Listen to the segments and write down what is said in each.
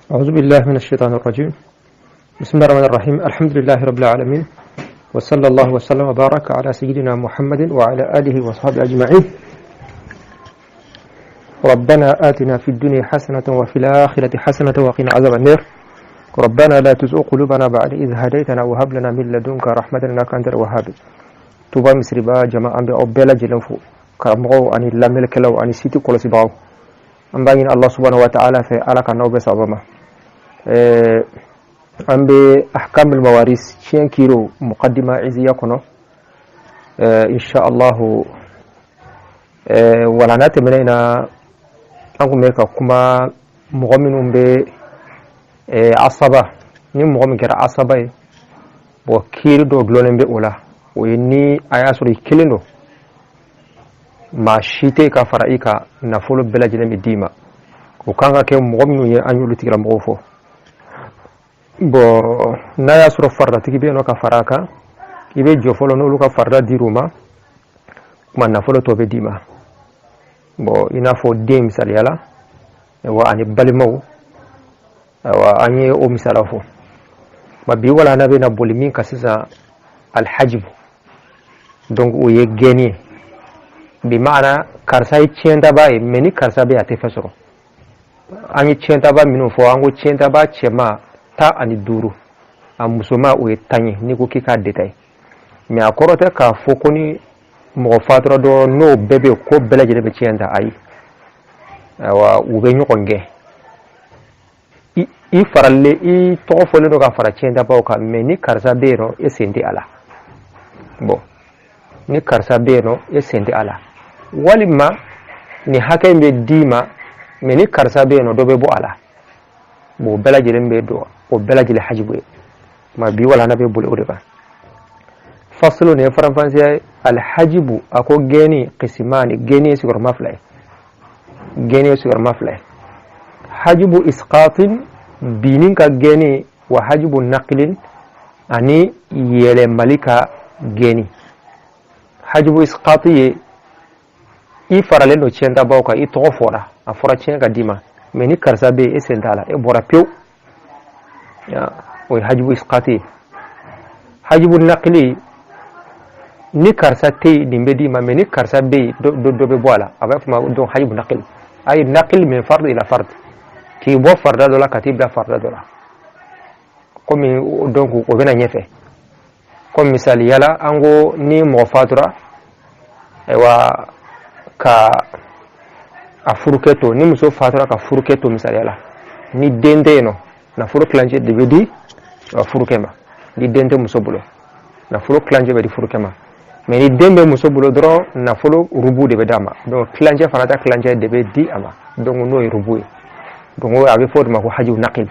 أعوذ بالله من الشيطان الرجيم. بسم الله الرحمن الرحيم. الحمد لله رب العالمين، وصلى الله وسلم وبارك على سيدنا محمد وعلى آله وصحبه أجمعين. ربنا آتنا في الدنيا حسنة وفي الآخرة حسنة وقنا عذاب النار. ربنا لا تزغ قلوبنا بعد إذ هديتنا وهب لنا من لدنك رحمة إنك أنت الوهاب. توبا مissiribah جماعة بأبلا جلفو كامرو أن اللامل كلو أن سيتي كل سبعو أمبين الله سبحانه وتعالى في على كنوب سبما أم بأحكام المواريث شين كيلو مقدمة عزية كنا إن شاء الله ولا نتمنى أنكم كما مؤمنون بعصبة نمؤمن كرا عصبة وكيل دو غلون بأولا وإني أياسوري كيلنو ما شيتي كفرائك نفول بلاد جنم الديما وكان كم مؤمن يأنيو لتجرم غوفو bo na ya suro farda tigi be no ka faraka ibe jofolo no luka farda diruma kuma na folo to be dima bo ina fo de misal yala wa ani balimo wa ani o misala fo ma bi wala na be na bolimi ka sisa al hajb donc o ye geni bi maana karsa chenda ba e meni karsa be ate fasoro ani chenda ba minu fo ango chenda ba chema ta ani duru am musoma o etanye ni ko kika detay mi akorote ka fokoni mo fatro do no bebe ko belaje de cienda ay wa ube nyokonge i faralle i to fole do ka fara cienda ba ka meni karsa bero e sendi ala bo ni karsa bero e sendi ala walima ni hakembe dima meni karsa beno do be bo ala bo belaje lembe do o belaji le hajbu ma bi wala nabe bul ureba faslu ne faranfansi al hajbu ako geni qismani geni sigur maflay geni sigur maflay hajbu isqatin binin ka geni wa hajbu naqlin ani yele malika geni hajbu isqati i farale no chenda bawka i to fora afora chenga dima meni karsa be esendala e bora pew ya o hajbu isqati hajbu naqli ni karsa te dimbe di ma meni karsa be do be bola aba ma do hajbu naqli ay naql min fard ila fard ki bo farda do la katibla farda do la comme donc o bena nyefe comme misali yala ango ni mo fatura ewa ka afuruketo ni muso fatura ka furuketo misali yala ni dende no na furo klanje de bedi furukema di dende musobulo na furo klanje be di furukema me ni dembe musobulo dro na furo rubu de bedama donc klanje fanata klanje de bedi ama donc no rubu donc o abe fod ma ko haju naqil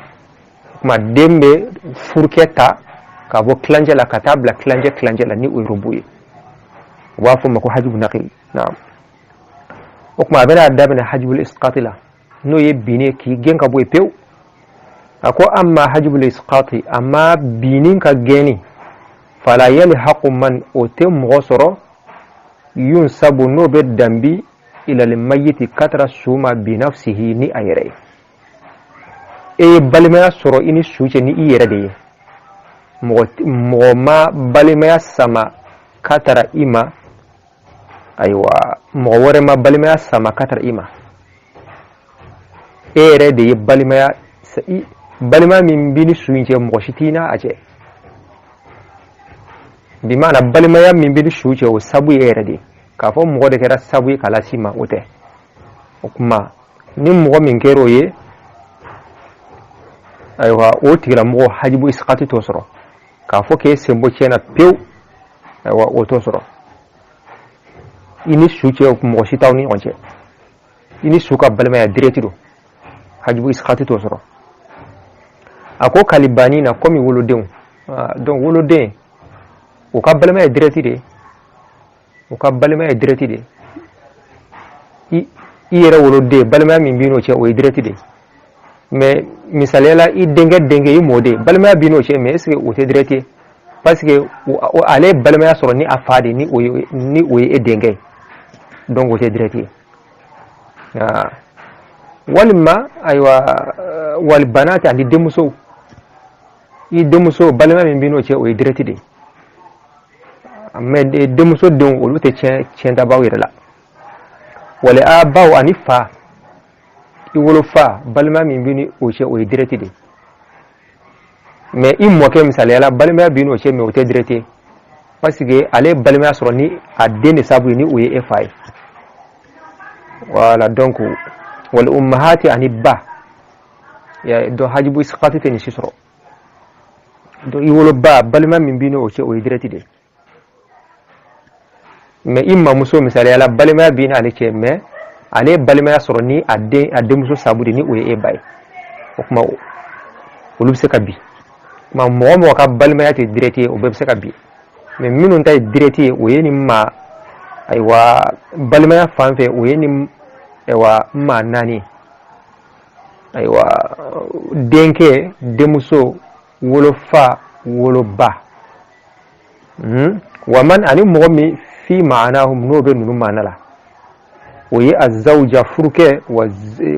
ma dembe furketa ka bo klanje la kitab la klanje la ni o rubu wa fu ma ko haju naqil naam o kuma bena dabna hajbul isqatila no yebine ki genka boy pew ako amma hajbul isqati amma binin ka geni fala yalhaqu man utim ghusra yunsabu no be dambi ila al mayyit katra suma bi nafsihi ni ayre e balima soro ini suce ni iyere de mo ma balima sama katra ima aywa mo wore ma balima sama katra ima ere de balima sai balima min bini suinje moshitina aje bi mana balima ya min bini shuce o sabu yerade kafo mo de kera sabu kala sima ote kuma ni mo min kero ye aywa o tira mo hajibu isqati tosoro kafo ke sembo chena pew aywa o tosoro ini shuce mo shitawni onje ini suka balima ya diretido hajibu isqati tosoro ako kalibani na komi woloden donc woloden o ka balma e direti de i yera wolode balma min bino che o e direti de mais misalela i denge i mode balma bino che mais est-ce que o te direti parce que o ale balma soro ni afade ni o e denge donc o te direti walma aywa wal banati ani demuso i demuso balma min bino che o direct de mais demuso don o lute che da bawo la wala a bawo ani fa i wolo fa balma min bini o che o direct de mais i mo ke misali ala balma bino che me o te direct parce que ale balma soro ni a deni sabu ni o ye fa wala donc wal ummahati ani ba ya do hajibu isqati teni sisro do i wolo ba balma min bino o che o direct de mais imma muso misali ala balma bin ale che mais ale balma soro ni ade muso sabudi ni o ye bay o kuma o se kabi ma mo ka balma ya te direct o be se kabi mais minun tay direct o ye ni ma aywa balma ya fanfe o ye ni ewa ma nani aywa denke demuso wolo fa wolo ba waman ani momi fi ma'anahum no be nunu manala oyi azawja furke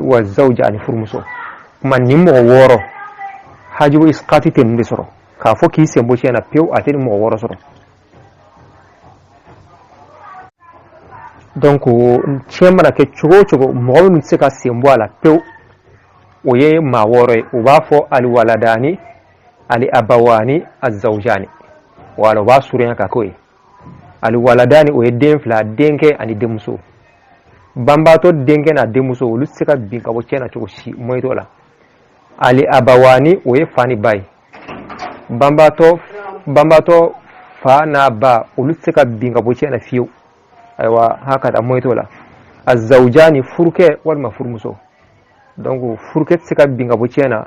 wa zawja ani furmuso man nimmo woro hajibu isqati ten ndi soro ka fo ki sembo chena pew ateni mo woro soro donc chemana ke chugo mo min se ka sembo ala pew oye ma woro o ba fo al waladani ali abawani azawjani wala ba suriya ka koy ali waladani o yedden fla denke ani demuso bambato denke na demuso lu sika binka bo cena to shi moyto la ali abawani o ye fani bay bambato fa na ba lu sika binka bo cena fiu aywa haka da moyto la azawjani furke wal mafurmuso donc furke sika binka bo cena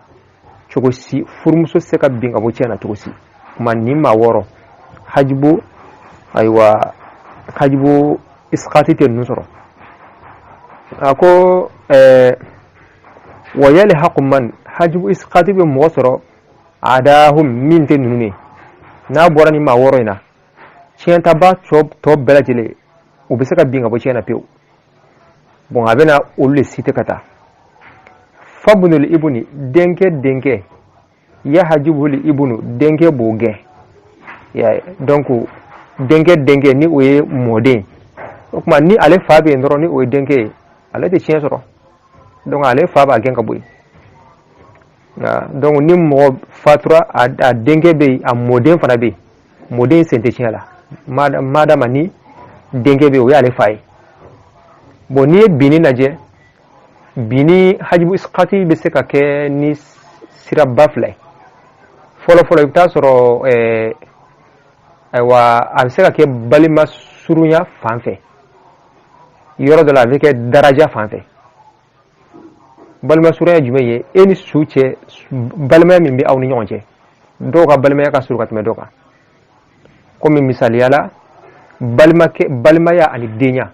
to shi furmuso sika binka bo cena to shi man nimma woro hajibu aywa hajibu isqati ten nusro ako wayali haquman hajibu isqati be mosro adahum min ten nune na borani ma woroina cienta ba to belajele o be saka binga bo ciena pew bon abena ulle site kata fabnul ibni denke ya hajibu li ibnu denke boge ya donc denke ni oye modé kuma ni ale fabe ndoro ni oye denke ale te chien soro donc ale faba genka boy ya donc ni mo fatra a denke be a modé fana be modé sente chien la madama ni denke be oye ale fay bon ni bini naje bini hajibu isqati be seka ke ni sira bafle folo ibta soro aywa abiseka ke balima surunya fanfe yoro de la vie ke daraja fanfe balima surunya jumeye eni suche balima min bi awni nyonje doka balima ka surukat me doka comme misali yala balima ya ani denya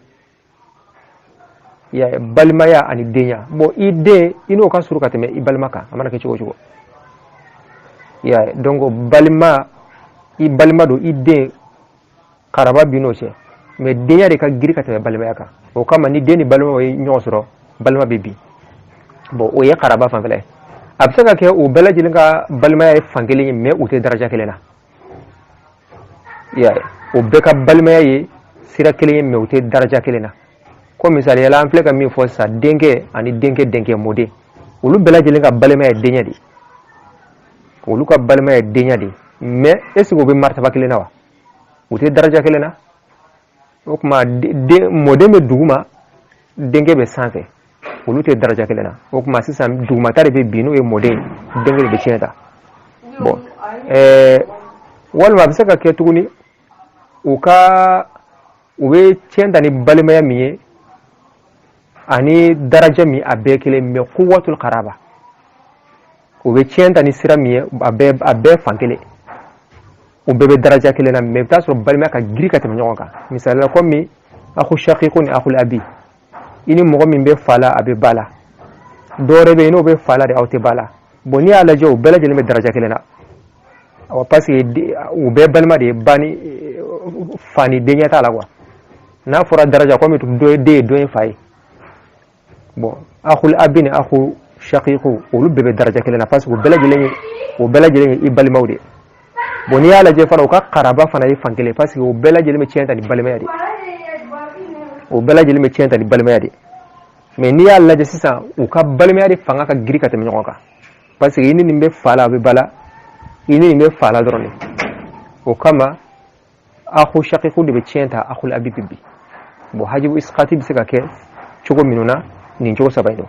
ya balima ya ani denya bo ide ino ka surukat me ibalima ka amana ke chugo ya donc balima do ide karaba bino che me denya de ka giri ka te balima yaka o kama ni deni balima o nyosoro balima bebi bo o ye karaba fan fele absaka ke o bela jilinga balima ya fangeli me o te daraja kelena ya o beka balima ya sira kele me o te daraja kelena ko misali yala an fleka mi fo sa denke ani denke mode olu bela jilinga balima ya denya di olu ka balima ya denya di mais est-ce que be martaba kelena wa ute daraja kelena o kuma mode me duguma denke be sanfe olu te daraja kelena o kuma sisan duguma tare be binu e mode denke be cheneta bon walma bisa ka ke tuguni uka ube chenda ni balima ya miye ani daraja mi abekele me quwwatul qaraba ube chenda ni sira miye abe fankele ubebe daraja kelena me tasro balima ka girika tam nyonka misala komi akhu shaqiqun akhu abi ini mo min be fala abe bala dore be no be fala de awte bala boni ala jow bela jele me daraja kelena awa parce ube balima de bani fani de nyata la kwa na fora daraja komi to do fay bon akhu abi ni akhu shaqiqu ulu bebe daraja kelen na parce que o bela jelen i balimaw de bon ni ala je fana ka qaraba fana i fankele parce que o bela jelen me tienta ni balimaya de o bela jelen me tienta ni balimaya de mais ni ala je sisan o ka balimaya de fanga ka giri ka tɛmɛ ɲɔgɔn kan parce que ini nimbe fala be bala ini nimbe fala dɔrɔn o kama akhu shaqiqu de be tienta akhul abibi bo hajibu isqati bi se ka kɛ cogo minuna nin cogo saba do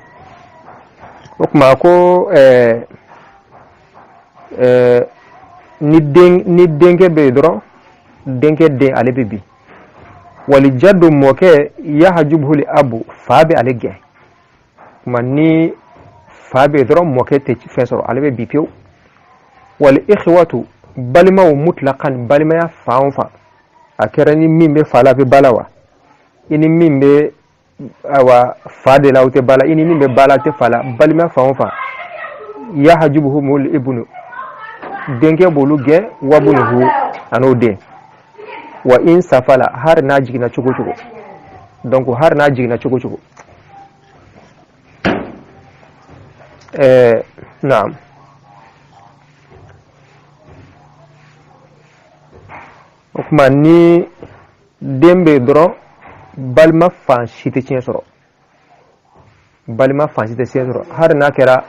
o kuma ko ni denke be dɔrɔn denke den ale bɛ bi wali jaddu mɔkɛ yahjubuhu li abu fa bɛ ale gɛn kuma ni fa bɛ dɔrɔn mɔkɛ tɛ fɛn sɔrɔ ale bɛ bi pewu wali ikhwatu balimaw mutlaqan balimaya fan o fan a kɛra ni min bɛ fa la a bɛ bala wa i ni min bɛ awa fa de la o tɛ bala i ni min bɛ bala tɛ fa la balimaya fan o fan yahjubuhu li ibnu denke bolu gɛn wabunuhu an'o den wa in safala har n'a jiginna cogo cogo donc har n'a jiginna cogo cogo naam o kuma ni den bɛ dɔrɔn balima fan si tɛ tiɲɛ sɔrɔ balima fan si tɛ tiɲɛ sɔrɔ har n'a kɛra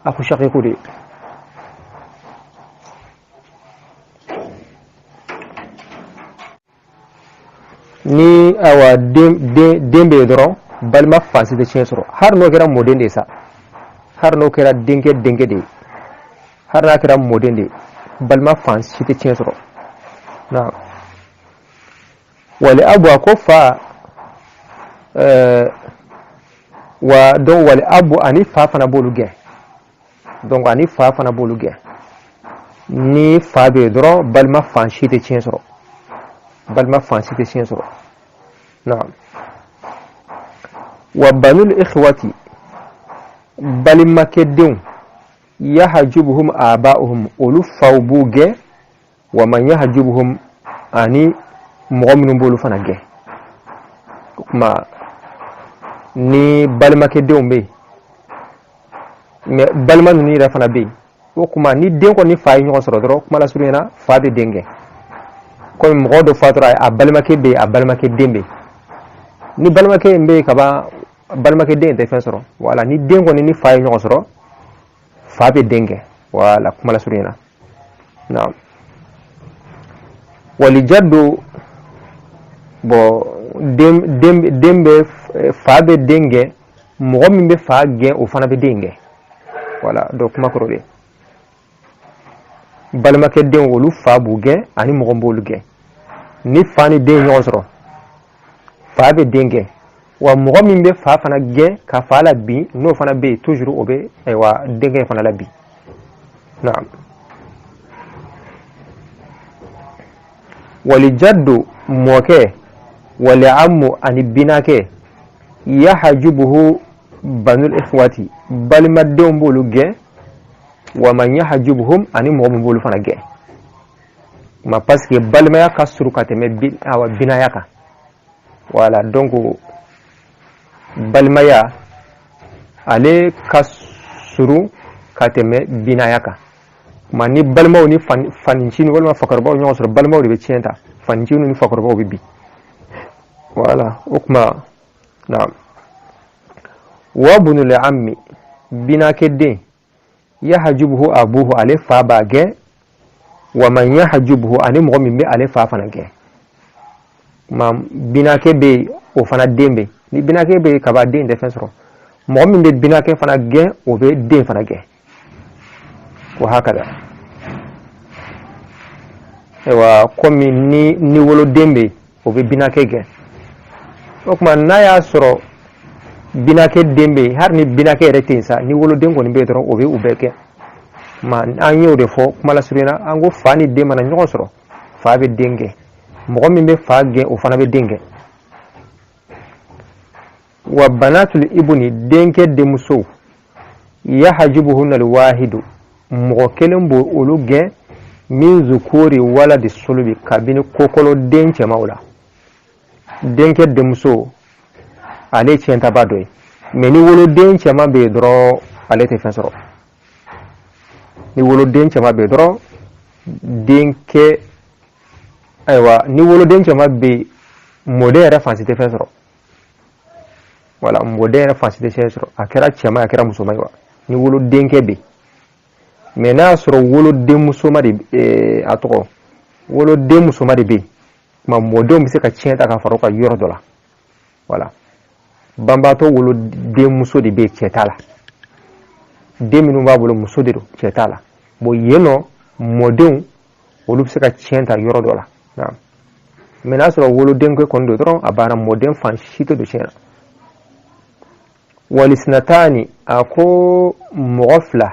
akhu shaqiqu de ni awa den be dɔrɔn balima fansi tɛ tiɲɛ sɔrɔ har n'o kɛra mɔden de sa har n'o kɛra denkɛ de har n'a kɛra mɔden de balima fansi tɛ tiɲɛ sɔrɔ na wali abu a ko fa wa donc wali abu ani fa fana b'olu gɛn donc ani fa fana b'olu gɛn ni fa be dɔrɔn balima fansi tɛ tiɲɛ sɔrɔ balima fansi tɛ tiɲɛ sɔrɔ naam wa banul ikhwati balimakɛ denw yahjubuhum aba'uhum olu faw b'u gɛn wa man yahjubuhum ani mɔgɔ minnu b'olu fana gɛn o kuma ni balimakɛ denw bɛ yen mais balima ninnu yɛrɛ fana bɛ yen o kuma ni den kɔni fa ye ɲɔgɔn sɔrɔ dɔrɔn kuma la surunya na fa bɛ den gɛn komi mɔgɔ dɔ fatura a balimakɛ bɛ yen a balimakɛ den bɛ yen ni balimakɛ in bɛ yen kaban balimakɛ den tɛ fɛn sɔrɔ wala ni den kɔni ni fa ye ɲɔgɔn sɔrɔ fa bɛ den gɛn wala kuma la surunya na naam wali jaddu bon den bɛ fa bɛ den gɛn mɔgɔ min bɛ fa gɛn o fana bɛ den gɛn wala donc kuma kɔrɔ de balimakɛ den olu fa b'u gɛn ani mɔgɔ b'olu gɛn ni fa ni den ɲɔgɔn sɔrɔ fa bɛ den gɛn wa mɔgɔ min bɛ fa fana gɛn ka fa la bin n'o fana bɛ yen toujours o bɛ ayiwa denkɛ fana la bin naam wali jaddu mɔkɛ wali ammu ani binakɛ yahjubuhu banul ikhwati balimadenw b'olu gɛn wa man yahjubuhum ani mɔgɔ min b'olu fana gɛn ma parce que balimaya ka surun ka tɛmɛ binaya kan voilà donc balimaya ale ka surun ka tɛmɛ binaya kan ma ni balimaw ni fanincini walima fakɔrɔbaw ɲɔgɔn sɔrɔ balimaw de bɛ tiɲɛ ta fanincini ni fakɔrɔbaw bɛ bi voilà o kuma naam wa bunul ammi binakɛ den yahjubuhu abuhu ale fa b'a gɛn wa man yahjubuhu ani mɔgɔ min bɛ ale fa fana gɛn ma binakɛ bɛ yen o fana den bɛ ni binakɛ bɛ yen kaba den tɛ fɛn sɔrɔ mɔgɔ min bɛ binakɛ fana gɛn o bɛ den fana gɛn wa hakada ayiwa komi ni woloden bɛ yen o bɛ binakɛ gɛn o kuma n'a y'a sɔrɔ binakɛ den bɛ yen hali ni binakɛ yɛrɛ tɛ yen sa ni woloden kɔni bɛ yen dɔrɔn o bɛ u bɛɛ gɛn ma an y'o de fɔ kuma la surunya na an ko fa ni den mana ɲɔgɔn sɔrɔ fa bɛ den gɛn mɔgɔ min bɛ fa gɛn o fana bɛ den gɛn wa banatul ibni denkɛ denmuso yahjubuhunna alwahidu mɔgɔ kelen b'o olu gɛn min zukuri waladi sulubi kabini kokolo den cɛmaw la denkɛ denmuso ale tiɲɛtaba dɔ ye mais ni woloden cɛman bɛ yen dɔrɔn ale te fensoro ni woloden chama be doro denke aywa ni woloden chama be modere fansi te fensoro wala modere fansi te fensoro akira chama akira musoma wa ni woloden ke be mena soro woloden musoma de atoko woloden musoma de be ma modom bi se ka tienta ka faroka yoro dola wala bambato woloden muso de be chetala deminu ba bolo muso de do chetala bo yeno modem wolu se ka tienta yoro dola na mena soro woloden ko kondo dron abana modem fan shito do chena walisnatani ako mughafla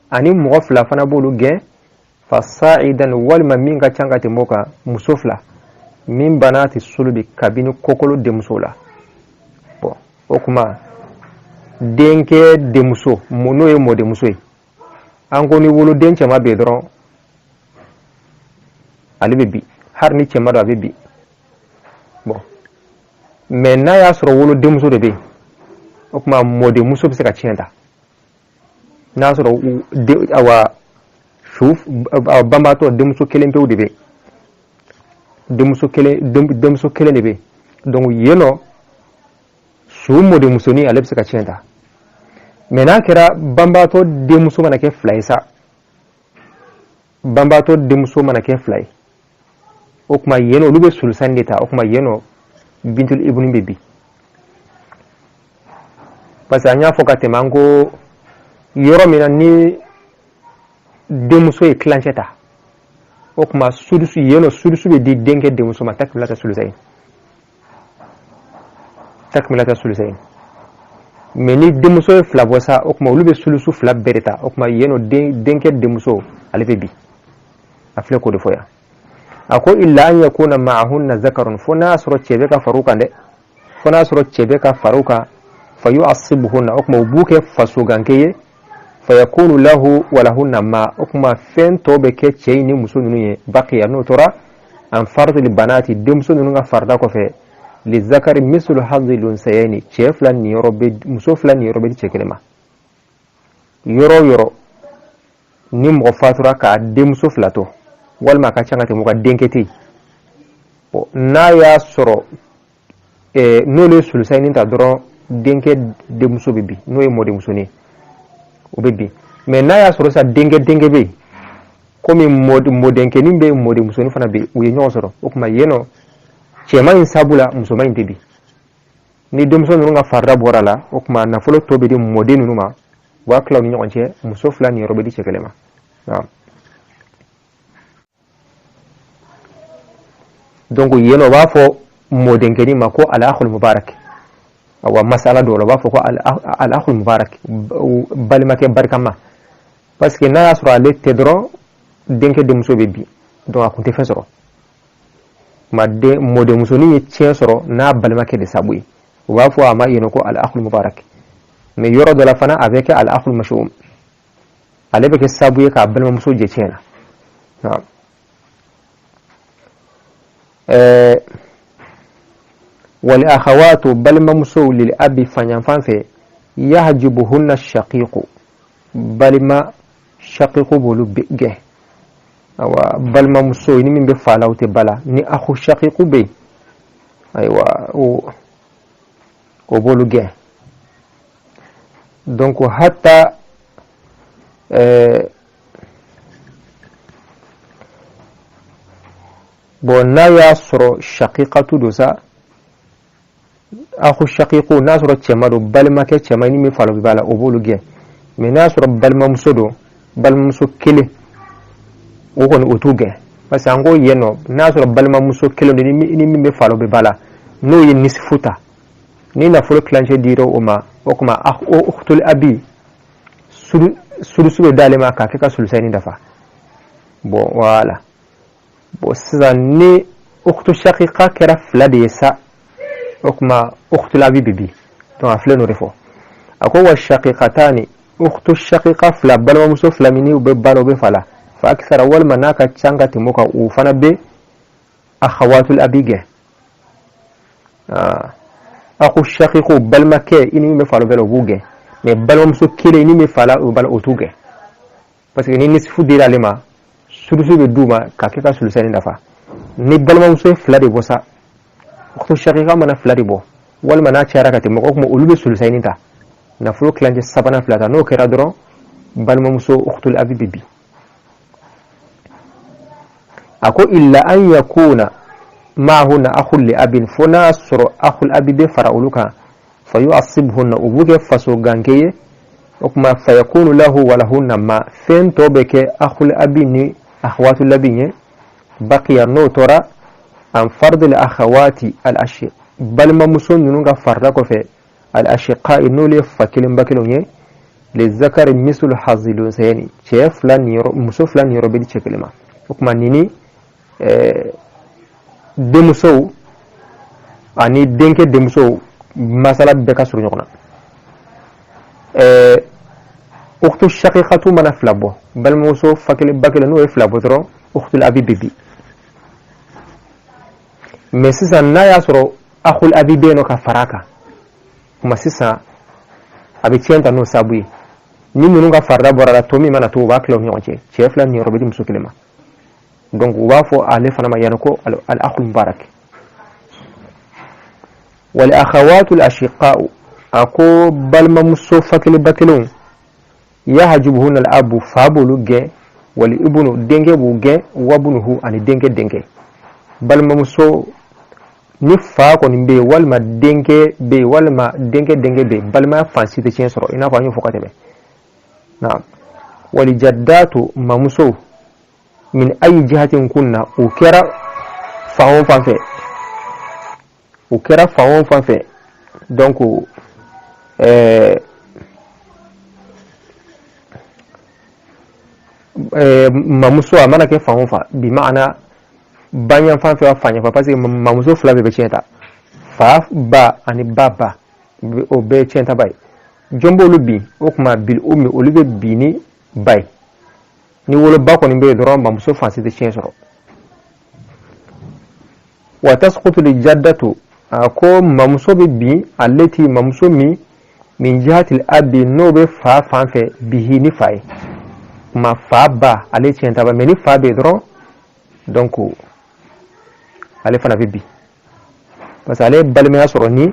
ani mughafla fana bolu gen fasaidan walma minga changati moka musofla min banati sulubi kabini kokolo de musola bo okuma denke de muso mono e mo de muso ango ni wolo den chama be dron ali bebi har ni chama do bebi bon mena ya soro wolo de muso de be okuma mo de muso be se ka chenda na soro de awa shuf bambato de muso kelen pe de be de muso kelen de be donc yeno sumo de muso ni ale be se ka chenda mena kera bambato de muso mana ke flaisa bambato de muso mana ke flai okuma yeno lube sulsandita okuma yeno bintul ibnu bebi parce que anya fokate mango yoro mina ni de muso e clancheta okuma sudusu yeno sudusu be di denke de muso ma takmilata sulsain meni de muso e flavosa okuma lube sulusu flab bereta okuma yeno denke de muso ale bebi afle ko de foya ako illa an yakuna ma'ahunna zakarun funa suro chebe ka faruka de funa suro chebe ka faruka fayu'assibuhunna okuma buke fasugankeye fayakunu lahu wa lahunna ma okuma fen tobe ke cheyni musununu baqiya no tora an fardu li banati demsununu nga farda ko fe li zakari mislu hadhi lunsayni cheflan ni yorobe musoflan ni yorobe chekelema yoro ni mo fatura ka demsoflato walma ka changate mo ka denketi o na ya soro no le sulusayni ta doro denke de muso bibi no e mo de muso ni o bibi mais na ya soro sa denke be komi mo denke ni be mo de muso ni fana be o ye nyo soro o kuma yeno chema in sabula muso ma intebi ni de muso nga farda borala o kuma na folo tobe de mo de numa wa klaw ni nyonche muso flani robe di chekelema donc yeno ba fo mo denke ni mako al akhul mubarak wa masala do ba fo ko al akhul mubarak bal make barkama parce que na asra le tedro denke de muso bebi donc akunte fesoro ma de mo de muso ni tiensoro na bal make de sabui wa fo ama yeno ko al akhul mubarak mais yoro de la fana avec al akhul mashum ale be ke sabui ka bal muso je tiena والأخوات بل ممسو للأب فنفان في يحجبهن الشقيق بل ما شقيق بولو بيجه أو بل ممسو إني من بفعله تبلا ني أخو شقيق بي أيوة وبولو جه donc حتى بونا ياسرو شقيقة دوسا أخو الشقيق ناسرو تشمارو بل ما كتشماني مفعلو ببالا أبولو جي من ناسرو بل ما مسودو بل ما مسو كيلي وكون أتوجي بس أنغو ينو ناسرو بل ما مسو كيلو ني مفعلو ببالا نو ينسفوتا ni na folo clanche diro oma okuma ukhtul abi sulu dalema ka keka sulusani dafa bon voilà bo sani ukhtu shaqiqa kera flade sa okuma ukhtul abi bibi to afle no refo ako wa shaqiqatani ukhtu shaqiqa fla balwa muso flamini ube balo be fala fa akthara wal manaka changa timoka ufana be akhawatul abige أخو الشقيق بل ما كي إني مفعل بلو بوجه mais balma muso kele ni me fala o bal otuge parce que ni nisfu dira lema sulusu be duma ka ke ka sulusani dafa ni balma muso fla de bosa ko shaqiqa mana fla de bo wal mana chara ka te mo ko mo ulube sulusani ta na fulo klanje sabana flata no kera dron balma muso ukhtul abi bibi ako illa an yakuna ma'hunna akhul li abin funasru akhul abi be farauluka fayu'assibhunna ubuge faso gangeye okuma fayakunu lahu wa lahunna ma fen tobeke akhul abini akhwatu labinye baqiya no tora an fard al akhawati al ashiq balma muso nunga farda ko fe al ashiqa inule fakilin bakilonye للذكر مثل حظ الأنثيين شيف لن يرو مسو فلان يرو بدي شكلما وكما نيني دمسو أني دينك دمسو مسألة بكسر نقنا أخت الشقيقة من أفلابو بل مسو فكل بكل نو أفلابو ترى أخت الأبي بيبي مسيسا نا يسرو أخو الأبي بينو كفراكا مسيسا أبي تيانتا نو سابوي ni nunu ga farda borala to mi mana to ba klo nyonje chef la ni robidi musuklema donc wa fo ale fana ma yanako al akhul mubarak wal akhawatu al ashiqa ako balma musofa kile bakilun yahjubuhun al abu fabuluge wal ibnu denge buge wabunuhu ani denge balma muso ni fa ko ni be walma denge be walma denge be balma fansi te cien soro ina fa ñu fokate be نعم ولجدات ممسو من أي جهة كنا وكرا فهم فانفي donc mamuso amana ke fanfa bi ma'ana banyan fanfi wa fanya parce que mamuso flabe be chenta fa ba ani baba o be chenta bay jombo lubi okuma bil ummi olube bini bay ni wolo bako ni be dron mamuso fansi de chensoro wa tasqutu li jaddatu ako mamuso bi allati mamuso mi min jihati al abi no be fa fanfe bihi ni fay ma fa ba ale chenta ba meni fa be dron donc ale fana bi parce que ale balme asoro ni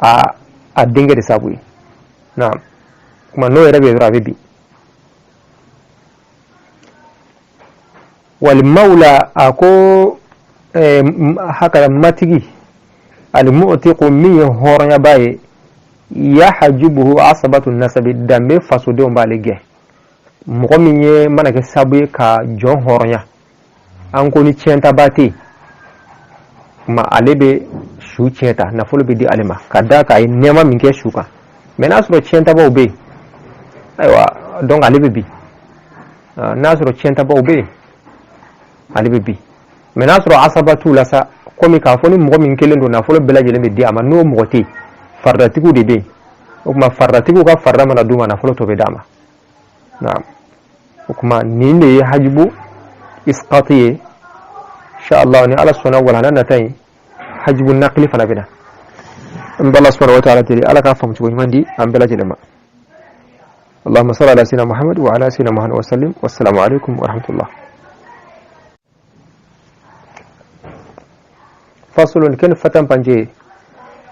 a dinga de sabui نعم كما نو يربي ذرا بي والمولى أكو هكذا ماتيجي المؤتق مي هورنيا باي يحجبه عصبة النسب الدم فسودون بالجه مغمي منك سابي كا جون هورنيا أنكو نيتشنتا باتي ما عليه شو تشنتا نفولو بدي علما كذا كاي نيما منك شوكا menasro chenta ba ube aywa donc ali bebi nasro chenta ba ube ali bebi menasro asabatu lasa komi ka foni mo min kelendo na folo bela jele be di ama no mo ti fardatiku de be kuma fardatiku ka farda mana duma na folo to be dama na'am kuma ni ne hajibu isqati insha Allah ni ala sunna wala nan tay hajibu naqli fala bina الله سبحانه وتعالى تري على كافهم تقول مندي أم بلا جلما اللهم صل على سيدنا محمد وعلى سيدنا محمد وسلم والسلام عليكم ورحمة الله فصل كن فتن بنجي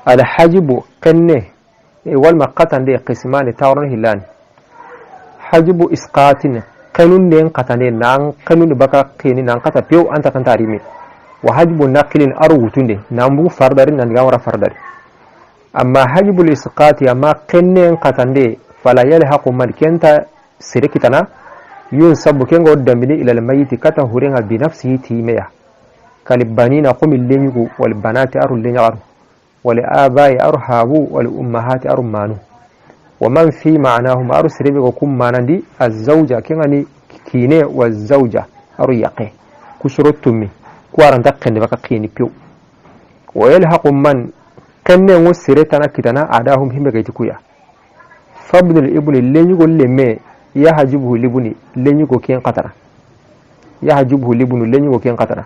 على حجب قنه والمقطن دي قسمان تاورن هلان حجب إسقاط قانون دين قطنين نان قانون بكا قيني نان قطع بيو أنت كنت عريمي وحجب نقل أروتون دي نامبو فردر نانغاورا فردر أما حجب الإسقاط أما قنن قطنده فلا يلحق ملكنتا سركتنا ينسب كنغو الدمني إلى الميت كتهورنها بنفسه تيمية كالبانين قم اللينيغو والبنات أرو اللينيغارو ولآباء أرهابو والأمهات أرمانو ومن في معناهم أرو سربيغو كم مانندي الزوجة كنغني كيني والزوجة أرو يقي كشرو تمي كوارن تقن بقى قيني بيو ويلحق من kenne wo siretana kitana adahum himbe gaitikuya fabdul ibni lenyugo lemme ya hajibu libuni lenyugo ken qatara ya hajibu libunu lenyugo ken qatara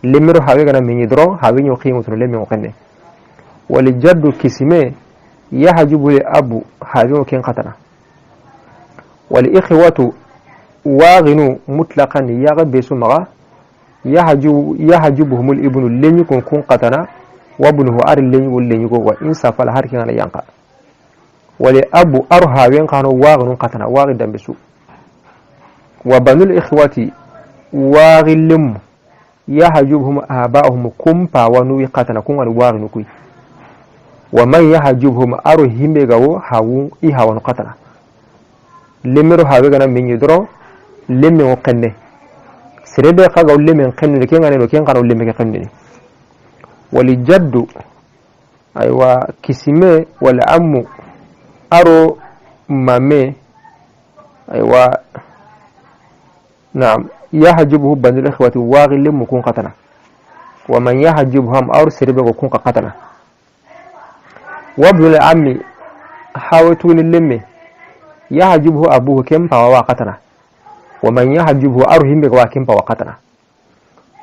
lemmero hawe gana minyi dro hawe nyo qimu to lemme o kenne wal jaddu kisime يحجبه الأب هاوين كين قتنا والإخوة واغنوا مطلقا يغبسوا مغا يحجبهم الابن لن يكون كون قتنا وابنه أر لن يكون لن يكون وإن سافل هاركين على ينقى ولأب أرهاوين كانوا واغنوا قتنا واغن دنبسوا وبنو الإخوة واغلم يحجبهم آباؤهم كمبا ونوي قتنا كون واغنوا كوي ومن يحجبهم أرهم بغو هاو إيهاون قتنا لمرو هاوغنا من يدرو لمن وقنه سربي قاقو لمن قنه لكين غاني لكين قانو لمن قنه ولجد أيوة كسمي والعم أرو مامي أيوة نعم يحجبه بنو الإخوة واغل لم كون قتنا ومن يحجبهم أرو سربي وكون قتنا وابن العم حاوتون اللمي يحجبه أبوه كمبا وواقتنا ومن يحجبه أرهم بغوا كمبا وقتنا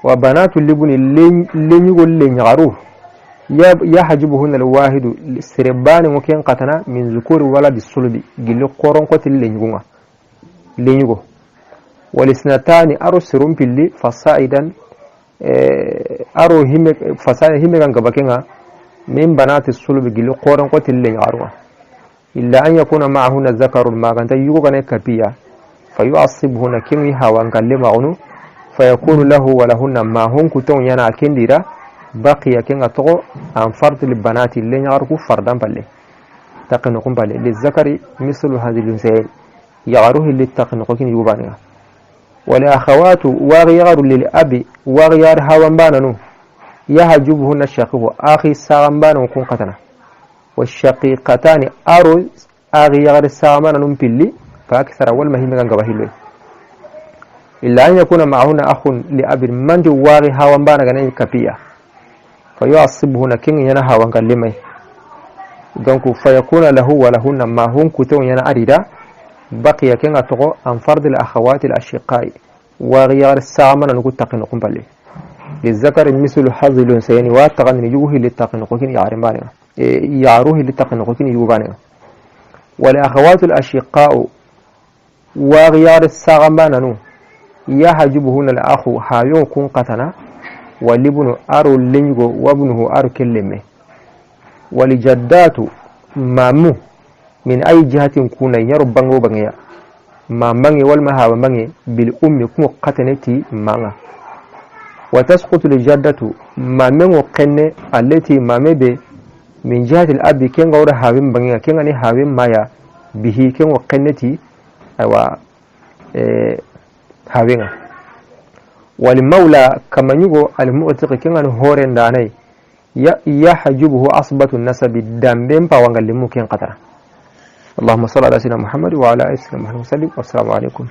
وبنات اللبن اللين يقول لين يغروه يحجبهن الواحد سربان وكين قتنا من ذكور ولد الصلب قل قرن قتل لين يقول والاثنتان أرو سرم باللي فصائدا أرو هم فصائدا هم غنقبكينا من بنات الصلب قل قرن قتل لين يغروه إلا أن يكون معهن الذكر ما كانت يغنى كبيا فيعصبهن كن هاوان كلمة عنو فيكون له ولهن ما هم كتون ينا كنديرا بقي كن أتغو عن فرد البنات اللي يعرفوا فردا بالله تقنقم بالله للذكر مثل هذه الأنثيين يعروه اللي تقنقين يوبانها والأخوات وغيار للأب وغيار هاوان باننو يحجبهن الشقيق أخي ساغن بان وكون قتنا والشقيقتان أروز أغيار السامان نمبلي فأكثر أول ما هي مغان قبهلوي إلا أن يكون معهن أخ لأب من جواري هاوان بانا غنين كبيا فيعصبهن كين ينا هاوان قلمي دونك فيكون له ولهن ما هم كتون ينا أريدا بقي كين أتغو عن فرد الأخوات الأشقاء وغيار السامان نقول تقنقم بالي للذكر مثل حظ الأنثيين واتغن يجوه للتقنقين يعرمانها يعروه للتقنقين يوبانها والأخوات الأشقاء وغيار الساغمانانو يحجبهن الأخ هايون كون قتنا والابن أرو اللنجو وابنه أرو كلمه ولجدات مامو من أي جهة كون يربانغو بانغيا مامانغي والمها ومانغي بالأم كون قتنتي مانا وتسقط الجدة مامو قنة التي مامي بي من جهة الأب كين غور هاوين بانغيا كين غني هاوين مايا به كين وقنتي أيوا هاوينا والمولى كما يقول المؤتق كين غني هورين داني يحجبه أصبة النسب الدمبين فوانغ اللي ممكن قطرة. اللهم صل على سيدنا محمد وعلى آله وسلم والسلام عليكم.